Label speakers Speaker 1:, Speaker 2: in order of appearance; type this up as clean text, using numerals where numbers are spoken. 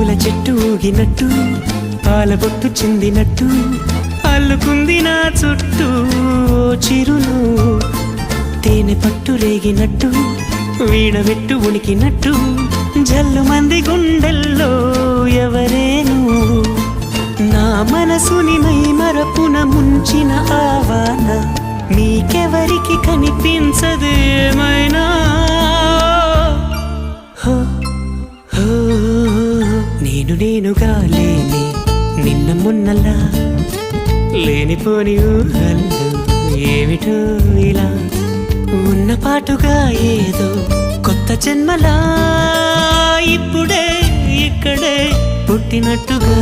Speaker 1: పూల చెట్టు ఊగినట్టు పాల బొట్టు చిందినట్టు అల్లుకుంది నా చుట్టూ చిరును తేనె పట్టు రేగినట్టు వీడబెట్టు ఉనికినట్టు జల్లు మంది గుండెల్లో ఎవరేను నా మనసుని మై మరపున ముంచిన ఆవాన నీకెవరికి కనిపించదు ఏమైనా నేనుగా లేని నిన్న మొన్నలా లేనిపోని ఊహల్లో ఏమిటో ఇలా ఉన్న పాటుగా ఏదో కొత్త జన్మలా ఇప్పుడే ఇక్కడే పుట్టినట్టుగా